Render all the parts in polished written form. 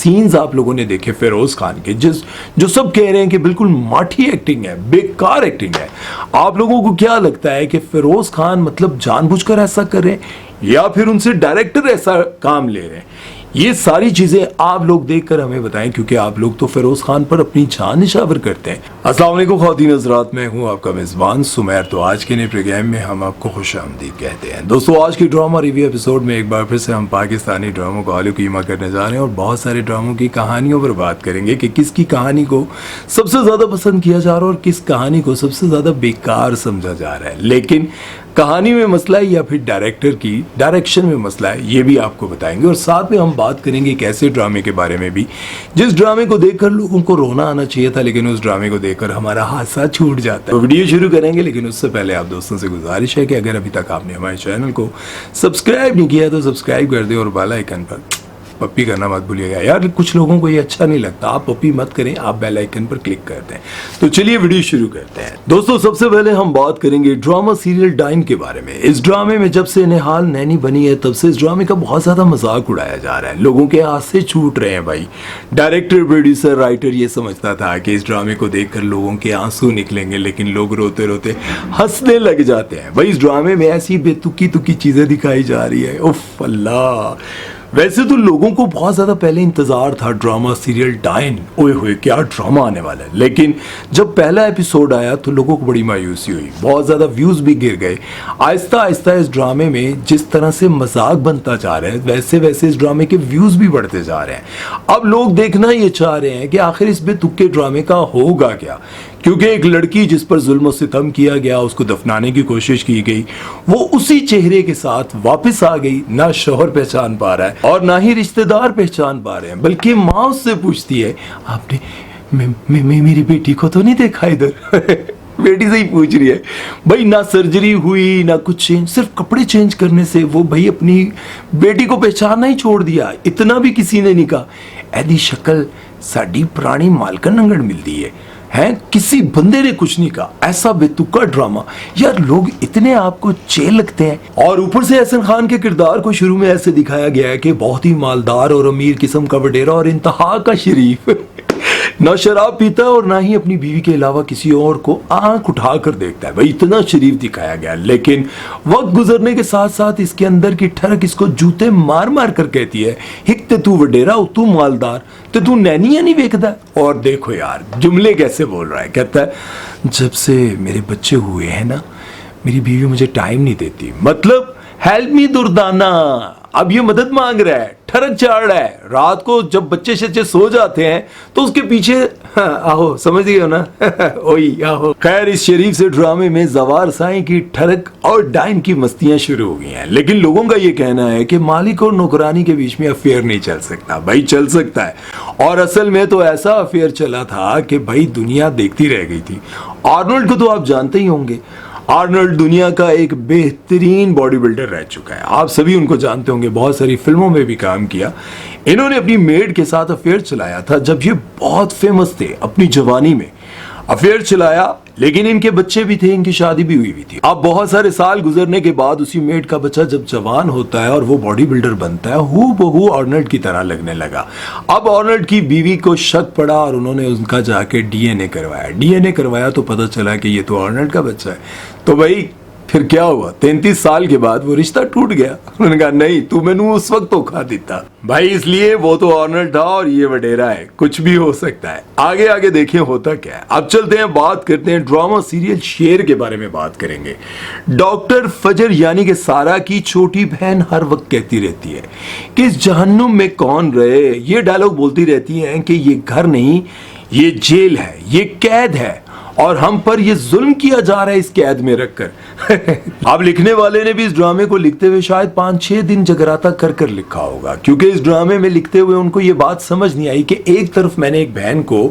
Scenes आप लोगों ने देखे फिरोज खान के, जो सब कह रहे हैं कि बिल्कुल माठी एक्टिंग है, बेकार एक्टिंग है, आप लोगों को क्या लगता है कि फिरोज खान मतलब जानबूझकर ऐसा कर रहे हैं या फिर उनसे डायरेक्टर ऐसा काम ले रहे हैं? ये सारी चीजें आप लोग देखकर हमें बताएं, क्योंकि आप लोग तो फिरोज खान पर अपनी जान निशावर करते हैं। अस्सलाम वालेकुम ख्वातीन हज़रात, मैं हूं आपका मेजबान सुमैर। तो आज के नए प्रोग्राम में हम आपको खुशामदीद कहते हैं। दोस्तों, आज की ड्रामा रिव्यू एपिसोड में एक बार फिर से हम पाकिस्तानी ड्रामों को आलू कीमा करने जा रहे हैं और बहुत सारे ड्रामों की कहानियों पर बात करेंगे कि किसकी कहानी को सबसे ज्यादा पसंद किया जा रहा है और किस कहानी को सबसे ज्यादा बेकार समझा जा रहा है। लेकिन कहानी में मसला है या फिर डायरेक्टर की डायरेक्शन में मसला है, ये भी आपको बताएंगे। और साथ में हम बात करेंगे एक ऐसे ड्रामे के बारे में भी जिस ड्रामे को देखकर लोगों को रोना आना चाहिए था, लेकिन उस ड्रामे को देखकर हमारा हादसा छूट जाता है। तो वीडियो शुरू करेंगे, लेकिन उससे पहले आप दोस्तों से गुजारिश है कि अगर अभी तक आपने हमारे चैनल को सब्सक्राइब नहीं किया तो सब्सक्राइब कर दें और बेल आइकन पर पप्पी करना मत भूलिएगा। यार, कुछ लोगों को ये अच्छा नहीं लगता, आप पप्पी मत करें, आप बेल आइकन पर क्लिक कर दें। तो चलिए वीडियो शुरू करते हैं। दोस्तों, सबसे पहले हम बात करेंगे ड्रामा सीरियल डाइन के बारे में। इस ड्रामे में जब से निहाल नैनी बनी है तब से इस ड्रामे का बहुत ज्यादा मजाक उड़ाया जा रहा है, लोगों के हाथ से छूट रहे हैं। भाई, डायरेक्टर, प्रोड्यूसर, राइटर ये समझता था कि इस ड्रामे को देखकर लोगों के आंसू निकलेंगे, लेकिन लोग रोते रोते हंसने लग जाते हैं। भाई, इस ड्रामे में ऐसी बेतुकी तुकी चीजें दिखाई जा रही है, उफ अल्लाह। वैसे तो लोगों को बहुत ज्यादा पहले इंतजार था ड्रामा सीरियल डाइन, ओए होए क्या ड्रामा आने वाला है। लेकिन जब पहला एपिसोड आया तो लोगों को बड़ी मायूसी हुई, बहुत ज्यादा व्यूज भी गिर गए। आहिस्ता आहिस्ता इस ड्रामे में जिस तरह से मजाक बनता जा रहा है वैसे वैसे इस ड्रामे के व्यूज भी बढ़ते जा रहे हैं। अब लोग देखना ये चाह रहे हैं कि आखिर इस बेतुके ड्रामे का होगा क्या, क्योंकि एक लड़की जिस पर जुल्म सितम किया गया, उसको दफनाने की कोशिश की गई, वो उसी चेहरे के साथ वापस आ गई। ना शोहर पहचान पा रहा है और ना ही रिश्तेदार पहचान पा रहे हैं, बल्कि माँ उससे पूछती है, आपने मेरी बेटी को तो नहीं देखा इधर? बेटी से ही पूछ रही है। भाई, ना सर्जरी हुई ना कुछ चेंज, सिर्फ कपड़े चेंज करने से वो भाई अपनी बेटी को पहचानना ही छोड़ दिया। इतना भी किसी ने नहीं कहा ऐदी शक्ल साड़ी पुरानी मालकन नंगड़ मिलती है, किसी बंदे ने कुछ नहीं कहा। ऐसा बेतुका ड्रामा, यार लोग इतने आपको चेल लगते हैं। और ऊपर से एहसन खान के किरदार को शुरू में ऐसे दिखाया गया है कि बहुत ही मालदार और अमीर किस्म का वडेरा और इंतहा का शरीफ ना शराब पीता और ना ही अपनी बीवी के अलावा किसी और को आंख उठा कर देखता है। भाई, इतना शरीफ दिखाया गया। लेकिन वक्त गुजरने के साथ साथ इसके अंदर की ठरक इसको जूते मार मार कर कहती है, हिक ते तू वडेरा तू मालदार तो तू नैनिया नहीं वेखदा। और देखो यार जुमले कैसे बोल रहा है, कहता है जब से मेरे बच्चे हुए हैं ना मेरी बीवी मुझे टाइम नहीं देती, मतलब हेल्प मी दुर्दाना। अब ये मदद मांग रहा है, ठरक चाड़ रहा है। रात को जब बच्चे शच्चे सो जाते हैं तो उसके पीछे आहो, समझ गए हो ना ओई आहो। खैर, इस शरीफ से ड्रामे में जवार साईं की ठरक और डाइन की मस्तियां शुरू हो गई हैं। लेकिन लोगों का ये कहना है कि मालिक और नौकरानी के बीच में अफेयर नहीं चल सकता। भाई, चल सकता है, और असल में तो ऐसा अफेयर चला था कि भाई दुनिया देखती रह गई थी। आर्नोल्ड को तो आप जानते ही होंगे। आर्नोल्ड दुनिया का एक बेहतरीन बॉडी बिल्डर रह चुका है, आप सभी उनको जानते होंगे, बहुत सारी फिल्मों में भी काम किया। इन्होंने अपनी मेड के साथ अफेयर चलाया था जब ये बहुत फेमस थे, अपनी जवानी में अफेयर चलाया। लेकिन इनके बच्चे भी थे, इनकी शादी भी हुई थी। अब बहुत सारे साल गुजरने के बाद उसी मेड का बच्चा जब जवान होता है और वो बॉडी बिल्डर बनता है, हूबहू आर्नल्ड की तरह लगने लगा। अब आर्नल्ड की बीवी को शक पड़ा और उन्होंने उनका जाके डीएनए करवाया। डीएनए करवाया तो पता चला कि ये तो आर्नल्ड का बच्चा है। तो भाई फिर क्या हुआ, 33 साल के बाद वो रिश्ता टूट गया। उन्होंने कहा नहीं, तू मैंने उस वक्त धोखा देता भाई, इसलिए वो तो आर्नल्ड था और ये वडेरा है, कुछ भी हो सकता है। आगे आगे देखें होता क्या है। अब चलते हैं, बात करते हैं ड्रामा सीरियल शेर के बारे में बात करेंगे। डॉक्टर फजर यानी कि सारा की छोटी बहन हर वक्त कहती रहती है कि इस जहन्नुम में कौन रहे। ये डायलॉग बोलती रहती है कि ये घर नहीं, ये जेल है, ये कैद है और हम पर ये जुल्म किया जा रहा है इस कैद में रखकर। अब लिखने वाले ने भी इस ड्रामे को लिखते हुए शायद 5-6 दिन जगराता कर कर लिखा होगा, क्योंकि इस ड्रामे में लिखते हुए उनको ये बात समझ नहीं आई कि एक तरफ मैंने एक बहन को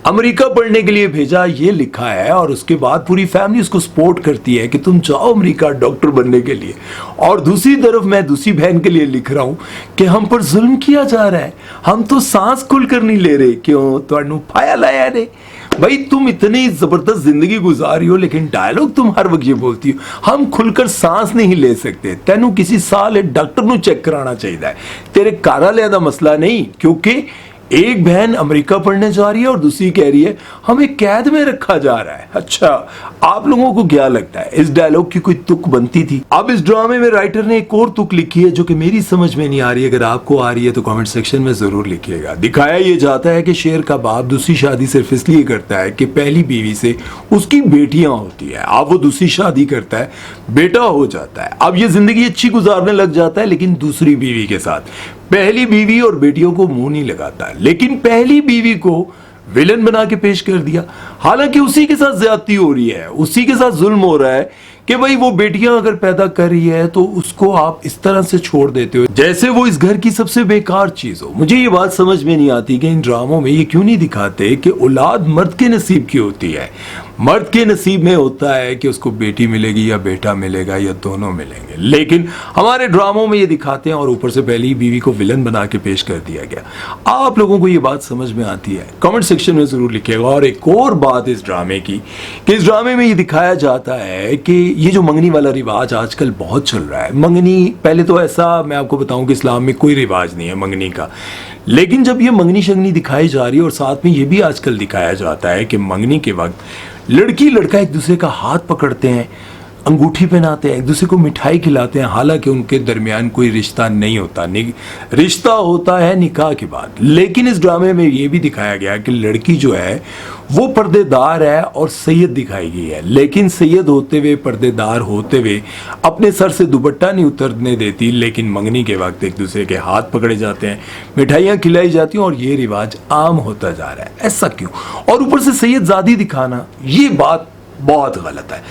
अमेरिका पढ़ने के लिए भेजा, ये लिखा है, और उसके बाद पूरी फैमिली उसको सपोर्ट करती है कि तुम जाओ अमेरिका डॉक्टर बनने के लिए, और दूसरी तरफ मैं दूसरी बहन के लिए लिख रहा हूं कि हम पर जुल्म किया जा रहा है, हम तो सांस खुलकर नहीं ले रहे। क्यों? तुहानू फाया लाया ने। भाई, तुम इतनी जबरदस्त जिंदगी गुजार रही हो, लेकिन डायलॉग तुम हर वक्त ये बोलती हो, हम खुलकर सांस नहीं ले सकते, तेनू किसी साल डॉक्टर नू चेक कराना चाहिए, तेरे घर वाले दा मसला नहीं, क्योंकि एक बहन अमेरिका पढ़ने जा रही है और दूसरी कह रही है हमें कैद में रखा जा रहा है। अच्छा, आप लोगों को क्या लगता है इस डायलॉग की कोई तुक बनती थी? अब इस ड्रामे में राइटर ने एक और तुक लिखी है जो कि मेरी समझ में नहीं आ रही है। अगर आपको आ रही है तो कमेंट सेक्शन में जरूर लिखिएगा। दिखाया यह जाता है कि शेर का बाप दूसरी शादी सिर्फ इसलिए करता है कि पहली बीवी से उसकी बेटियां होती है। अब वो दूसरी शादी करता है, बेटा हो जाता है। अब ये जिंदगी अच्छी गुजारने लग जाता है लेकिन दूसरी बीवी के साथ। पहली बीवी और बेटियों को मुंह नहीं लगाता, लेकिन पहली बीवी को विलन बना के पेश कर दिया। हालांकि उसी के साथ ज्यादती हो रही है, उसी के साथ जुल्म हो रहा है कि भाई वो बेटियां अगर पैदा कर रही है तो उसको आप इस तरह से छोड़ देते हो जैसे वो इस घर की सबसे बेकार चीज हो। मुझे ये बात समझ में नहीं आती कि इन ड्रामों में ये क्यों नहीं दिखाते कि औलाद मर्द के नसीब की होती है। मर्द के नसीब में होता है कि उसको बेटी मिलेगी या बेटा मिलेगा या दोनों मिलेंगे, लेकिन हमारे ड्रामों में ये दिखाते हैं और ऊपर से पहली बीवी को विलन बना के पेश कर दिया गया। आप लोगों को ये बात समझ में आती है? कमेंट सेक्शन में जरूर लिखिएगा। और एक और बात इस ड्रामे की कि इस ड्रामे में ये दिखाया जाता है कि ये जो मंगनी वाला रिवाज आजकल बहुत चल रहा है। मंगनी, पहले तो ऐसा मैं आपको बताऊं कि इस्लाम में कोई रिवाज नहीं है मंगनी का, लेकिन जब ये मंगनी शंगनी दिखाई जा रही है और साथ में ये भी आजकल दिखाया जाता है कि मंगनी के वक्त लड़की लड़का एक दूसरे का हाथ पकड़ते हैं, अंगूठी पहनाते हैं, एक दूसरे को मिठाई खिलाते हैं, हालांकि उनके दरमियान कोई रिश्ता नहीं होता। रिश्ता होता है निकाह के बाद। लेकिन इस ड्रामे में ये भी दिखाया गया कि लड़की जो है वो पर्देदार है और सैयद दिखाई गई है, लेकिन सैयद होते हुए, पर्देदार होते हुए अपने सर से दुपट्टा नहीं उतरने देती। लेकिन मंगनी के वक्त एक दूसरे के हाथ पकड़े जाते हैं, मिठाइयाँ खिलाई जाती हैं और ये रिवाज आम होता जा रहा है। ऐसा क्यों? और ऊपर से सैयदजादी दिखाना, ये बात बहुत गलत है।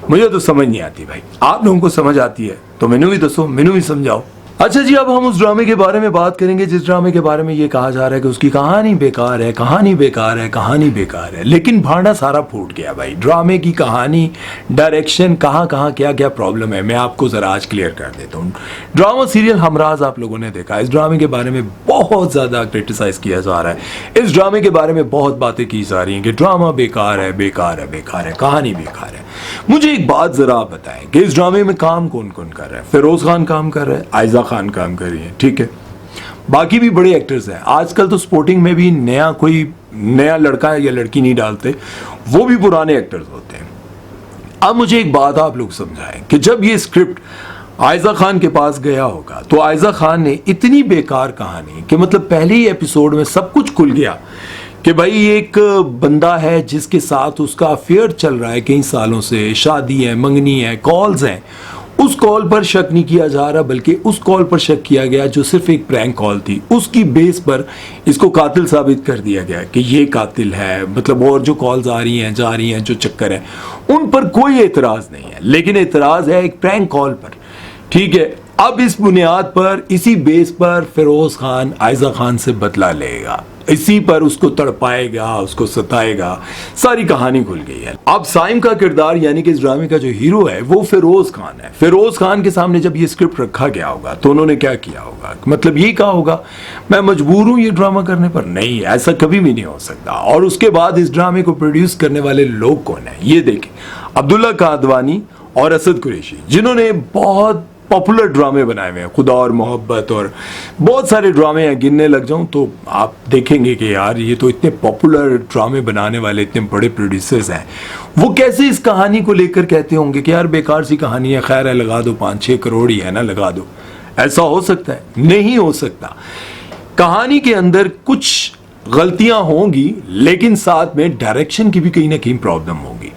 मुझे तो समझ नहीं आती भाई। आप लोगों को समझ आती है तो मैंने भी दसो, मैंने भी समझाओ। अच्छा जी, अब हम उस ड्रामे के बारे में बात करेंगे जिस ड्रामे के बारे में ये कहा जा रहा है कि उसकी कहानी बेकार है, कहानी बेकार है, कहानी बेकार है। लेकिन भांडा सारा फूट गया भाई। ड्रामे की कहानी, डायरेक्शन, कहाँ कहाँ क्या क्या प्रॉब्लम है, मैं आपको जरा आज क्लियर कर देता हूँ। ड्रामा सीरियल हमराज आप लोगों ने देखा। इस ड्रामे के बारे में बहुत ज्यादा क्रिटिसाइज किया जा रहा है। इस ड्रामे के बारे में बहुत बातें की जा रही हैं कि ड्रामा बेकार है, बेकार है, बेकार है, कहानी बेकार है। मुझे एक बात जरा आप बताएं कि इस ड्रामे में काम कौन कौन कर रहा है? फिरोज खान काम कर रहा है, आयजा खान काम कर रही है, ठीक है। बाकी भी बड़े एक्टर्स हैं। आजकल तो स्पोर्टिंग में भी कोई नया लड़का या लड़की नहीं डालते, वो भी पुराने एक्टर्स होते हैं। अब मुझे एक बात आप लोग समझाएं कि जब ये स्क्रिप्ट आयजा खान के पास गया होगा तो आयजा खान ने इतनी बेकार कहानी कि मतलब पहले ही एपिसोड में सब कुछ खुल गया कि भाई एक बंदा है जिसके साथ उसका अफेयर चल रहा है कई सालों से, शादी है, मंगनी है, कॉल्स हैं। उस कॉल पर शक नहीं किया जा रहा, बल्कि उस कॉल पर शक किया गया जो सिर्फ एक प्रैंक कॉल थी। उसकी बेस पर इसको कातिल साबित कर दिया गया कि ये कातिल है। मतलब और जो कॉल्स आ रही हैं, जा रही हैं, जो चक्कर है, उन पर कोई एतराज नहीं है, लेकिन एतराज है एक प्रैंक कॉल पर, ठीक है। अब इस बुनियाद पर, इसी बेस पर फिरोज खान आयजा खान से बदला लेगा, इसी पर उसको तड़पाएगा, उसको सताएगा। सारी कहानी खुल गई है। अब साइम का किरदार यानी कि इस ड्रामे का जो हीरो है वो फिरोज खान है। फिरोज खान के सामने जब ये स्क्रिप्ट रखा गया होगा तो उन्होंने क्या किया होगा? मतलब ये कहा होगा मैं मजबूर हूं ये ड्रामा करने पर। नहीं, ऐसा कभी भी नहीं हो सकता। और उसके बाद इस ड्रामे को प्रोड्यूस करने वाले लोग कौन है ये देखें, अब्दुल्ला कादवानी और असद कुरैशी, जिन्होंने बहुत पॉपुलर ड्रामे बनाए हुए हैं, खुदा और मोहब्बत और बहुत सारे ड्रामे हैं। गिनने लग जाऊं तो आप देखेंगे कि यार ये तो इतने पॉपुलर ड्रामे बनाने वाले इतने बड़े प्रोड्यूसर्स हैं। वो कैसे इस कहानी को लेकर कहते होंगे कि यार बेकार सी कहानी है, खैर है, लगा दो, 5-6 करोड़ ही है ना, लगा दो। ऐसा हो सकता है? नहीं हो सकता। कहानी के अंदर कुछ गलतियां होंगी, लेकिन साथ में डायरेक्शन की भी कहीं ना कहीं प्रॉब्लम होगी।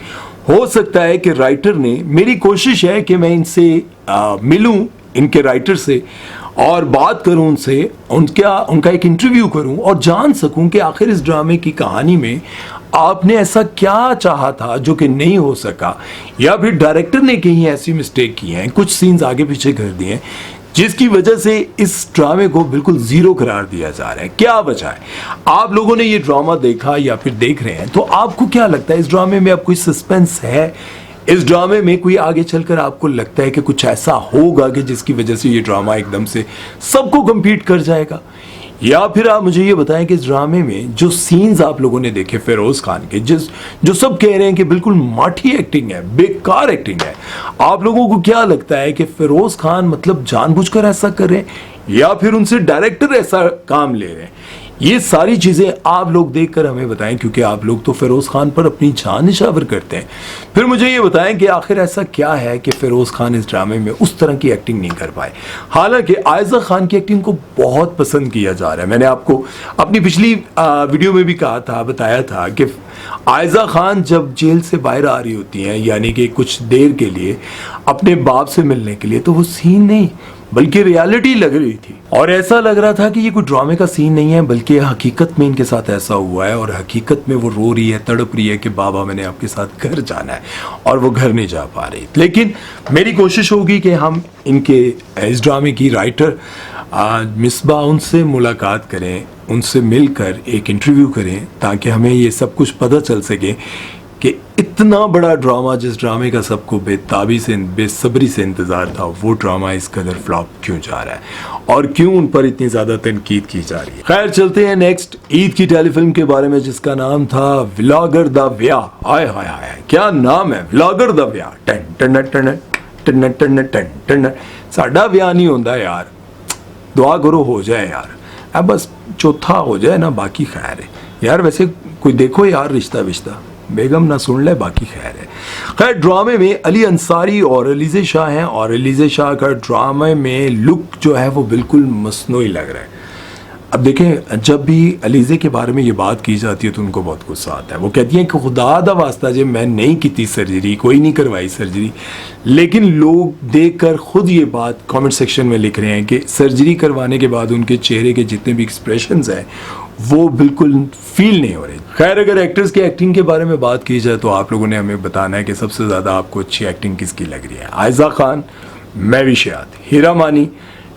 हो सकता है कि राइटर ने, मेरी कोशिश है कि मैं इनसे मिलूं, इनके राइटर से, और बात करूं उनसे, उनका एक इंटरव्यू करूं और जान सकूं कि आखिर इस ड्रामे की कहानी में आपने ऐसा क्या चाहा था जो कि नहीं हो सका, या फिर डायरेक्टर ने कहीं ऐसी मिस्टेक की है, कुछ सीन्स आगे पीछे कर दिए हैं जिसकी वजह से इस ड्रामे को बिल्कुल जीरो करार दिया जा रहा है। क्या वजह है? आप लोगों ने ये ड्रामा देखा या फिर देख रहे हैं तो आपको क्या लगता है? इस ड्रामे में अब कोई सस्पेंस है? इस ड्रामे में कोई आगे चलकर आपको लगता है कि कुछ ऐसा होगा कि जिसकी वजह से ये ड्रामा एकदम से सबको कंप्लीट कर जाएगा? या फिर आप मुझे ये बताएं कि इस ड्रामे में जो सीन्स आप लोगों ने देखे फिरोज खान के, जो सब कह रहे हैं कि बिल्कुल माठी एक्टिंग है, बेकार एक्टिंग है, आप लोगों को क्या लगता है कि फिरोज खान मतलब जानबूझकर ऐसा कर रहे हैं या फिर उनसे डायरेक्टर ऐसा काम ले रहे हैं? ये सारी चीज़ें आप लोग देखकर हमें बताएं, क्योंकि आप लोग तो फिरोज़ खान पर अपनी जान निशावर करते हैं। फिर मुझे ये बताएं कि आखिर ऐसा क्या है कि फिरोज़ खान इस ड्रामे में उस तरह की एक्टिंग नहीं कर पाए। हालांकि आयज़ा खान की एक्टिंग को बहुत पसंद किया जा रहा है। मैंने आपको अपनी पिछली वीडियो में भी कहा था, बताया था कि आयज़ा खान जब जेल से बाहर आ रही होती हैं, यानी कि कुछ देर के लिए अपने बाप से मिलने के लिए, तो वो सीन नहीं बल्कि रियलिटी लग रही थी, और ऐसा लग रहा था कि ये कोई ड्रामे का सीन नहीं है बल्कि हकीकत में इनके साथ ऐसा हुआ है, और हकीकत में वो रो रही है, तड़प रही है कि बाबा मैंने आपके साथ घर जाना है, और वो घर नहीं जा पा रही। लेकिन मेरी कोशिश होगी कि हम इनके इस ड्रामे की राइटर मिसबा, उनसे मुलाकात करें, उनसे मिलकर एक इंटरव्यू करें, ताकि हमें ये सब कुछ पता चल सके कि इतना बड़ा ड्रामा, जिस ड्रामे का सबको बेसब्री से इंतज़ार था, वो ड्रामा इस कदर फ्लॉप क्यों जा रहा है और क्यों उन पर इतनी ज़्यादा तनकीद की जा रही है। खैर, चलते हैं नेक्स्ट ईद की टेलीफिल्म के बारे में, जिसका नाम था व्लॉगर दा व्याह। आय हाय हाय, क्या नाम है, व्लॉगर दा व्याह। टन टन टन टन टन टन टन। साडा व्याह नहीं होता यार, दुआ करो हो जाए यार, अब बस चौथा हो जाए ना, बाकी खैर है यार। वैसे कोई देखो यार, रिश्ता विश्ता बेगम ना सुन ले, बाकी खैर है। खैर, ड्रामे में अली अंसारी और अलीज़े शाह हैं, और अलीज़े शाह का ड्रामे में लुक जो है वो बिल्कुल मसनूई लग रहा है। अब देखें, जब भी अलीज़े के बारे में ये बात की जाती है तो उनको बहुत गुस्सा आता है। वो कहती हैं कि खुदा दा वास्ता जे मैं नहीं की सर्जरी, कोई नहीं करवाई सर्जरी। लेकिन लोग देखकर खुद ये बात कमेंट सेक्शन में लिख रहे हैं कि सर्जरी करवाने के बाद उनके चेहरे के जितने भी एक्सप्रेशंस हैं वो बिल्कुल फील नहीं हो रहे। खैर, अगर एक्टर्स की एक्टिंग के बारे में बात की जाए तो आप लोगों ने हमें बताना है कि सबसे ज़्यादा आपको अच्छी एक्टिंग किसकी लग रही है। आयज़ा खान, महविशात, हीरा मानी।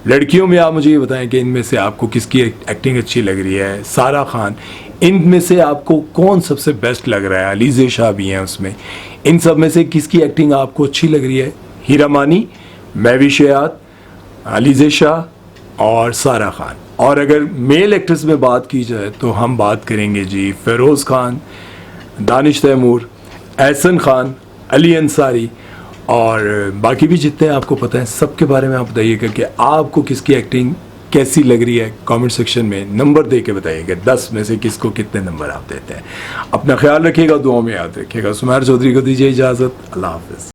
लड़कियों में आप मुझे ये बताएं कि इनमें से आपको किसकी एक्टिंग अच्छी लग रही है। सारा खान, इनमें से आपको कौन सबसे बेस्ट लग रहा है। अलीज़े शाह भी हैं उसमें। इन सब में से किसकी एक्टिंग आपको अच्छी लग रही है। हीरा मानी, महविशात, अलीज़े शाह और सारा खान। और अगर मेल एक्ट्रेस में बात की जाए तो हम बात करेंगे जी फिरोज़ खान, दानिश तैमूर, एहसन खान, अली अंसारी, और बाकी भी जितने आपको पता है सबके बारे में आप बताइएगा कि आपको किसकी एक्टिंग कैसी लग रही है। कमेंट सेक्शन में नंबर दे के बताइएगा 10 में से किसको कितने नंबर आप देते हैं। अपना ख्याल रखिएगा, दुआ में याद रखिएगा। सुमैर चौधरी को दीजिए इजाज़त। अल्लाह हाफ़िज़।